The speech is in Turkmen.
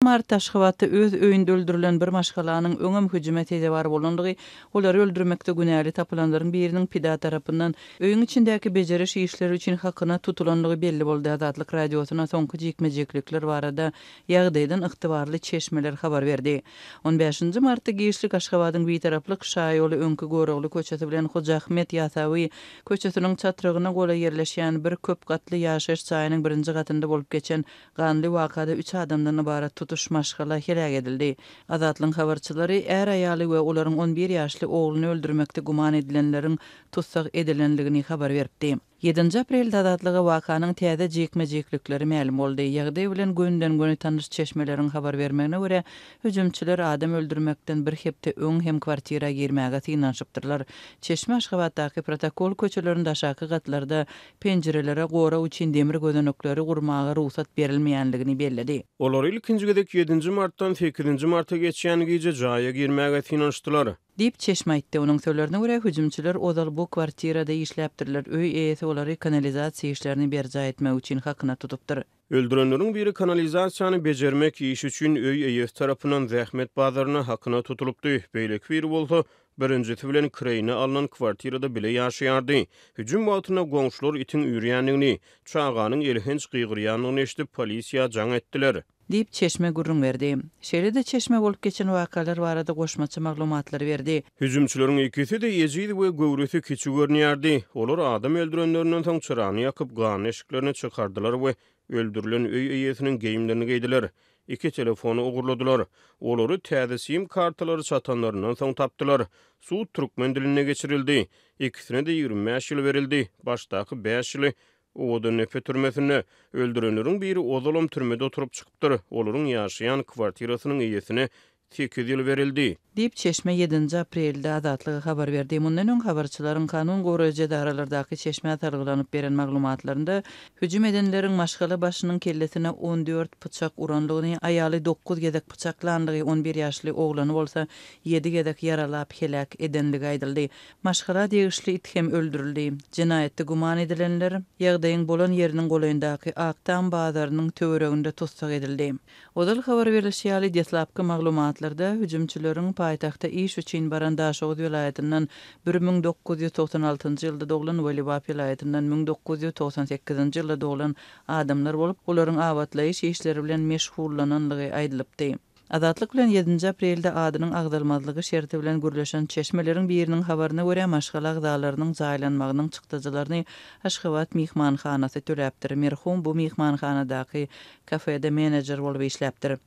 mart Aşgabatda öz öýünde öldürilen bir maşgalanyň öňem hüjümet eder bolanlygy, olary öldürmekde günäli tapylanlaryň biriniň pida tarapyndan öýüň içindäki bejeriş işleri üçin hakyna tutulanlygy belli boldy. Azatlyk radiosyna soňky jekmejeklikler barada ýagdaýdan ygtybarly çeşmeler habar berdi. 15-nji martda Giýişlik Aşgabatyň bir taraplyk şaý ýoly öňkü Goragly köçesi bilen Hoja Ahmet Ýasawy köçesiniň çatragyna gola ýerleşýän bir köp gatly ýaşaýyş çaýynyň birinji gatynda bolup geçen ganly wakada 3 adamdan ibarat tutuş maşgala helak edildi. Azatlyň habarçylary er aýaly we olaryň 11 ýaşly ogluny öldürmekde guman edilenleriň tutsak edilenligini habar berdi. 7 aprelde Azatlyga wakanyň täze jekmejeklikleri ma'lum boldy. Ýagdaý bilen günden-güne tanış çeşmeleriň habar bermegine görä, hüjümçiler adam öldürmekden bir hepde öň hem kwartira girmäge synanşypdyrlar. Çeşme Aşgabatdaky protokol köçelerinde aşaky gatlarda penjerelere gora üçin demir gözenekleri gurmaga ruhsat berilmeýänligini belledi. Olar ilkinji gedek 7 martdan 8 marta geçýän gije jaýa girmäge synanşdylar. Dip Çeşme aýtdy. Onuň sözlerine görä hüjümçiler odal bu kwartirada işläpdirler. Öý eýesi olary kanalizasiýa işlerini berja etmek üçin hakyna tutupdyr. Öldürenleriň biri kanalizasiýany bejermek iş üçin öý eýesi tarapyndan zähmet bazaryna hakyna tutulupdy. Beýleki biri bolsa, birinjisi bilen kireýine alynan kwartirada bile ýaşaýardy. Hüjüm wagtyna goňşular itin ýürýänligini, çağanyň elhenç gygyrýanyny eşitip polisiýa jaň etdiler. Dip Çeşme gurrun berdi. Şeýle-de Çeşme bolup geçen wakalar barada goşmaçy maglumatlar berdi. Hüjümçileriň ikisi de ýezidi we göwresi kiçi görnýärdi. Olar adam öldürenlerinden soň çyrany ýakyp gan eşiklerini çykardylar we öldürilen öý eýesiniň geýimlerini geýdiler. 2 telefonu ogurladylar. Olary täze sim kartalary satanlaryndan soň tapdylar. Suw türkmen diline geçirildi. İkisine de 25 ýyl berildi. Başdaky 5 ýyly odan nefret türmesine, öldürenleriň biri ozalom türmede oturup çykypdyr. Olaryň ýaşaýan kwartirasynyň eýesine 8 ýyl berildi. Dip Çeşme 7 aprelde Azatlyga habar berdi. Mundan öň habarçylaryň kanun goraýjy daralardaky çeşme targylanyp beren maglumatlarynda hüjüm edenleriň maşgala başynyň kellesine 14 bıçak uranlygyny, aýaly 9 gedek bıçaklandygy, 11 ýaşly oglany bolsa 7 gedek yaralap helak edenligi aýdyldy. Maşgala degişli it hem öldürildi. Jinaýatda guman edilenler ýagdaýyň bolan ýeriniň golaýyndaky Aktan bazarynyň töwereginde tutsak edildi. Odal habar berilýär deslapky maglumatlarda hüjümçileriň paýtagta iş üçin baran Daşoğuz vilayatynyň 1996-njy ýylda doglan we Libap vilayatynyň 1998-njy ýylda doglan adamlar bolup, olaryň awatlaýyş işleri bilen meşgullananlygy aýdylypdy. Azatlyk bilen 7 aprelde adynyň agdalmazlygy şerti bilen gürleşen çeşmeleriň biriniň habaryna görä maşgala agdalarynyň jaýlanmagynyň çykdyjylaryny Aşgabat mihmanhanasy töläpdir. Merhum bu mihmanhanadaky kafede menejer bolup işläpdir.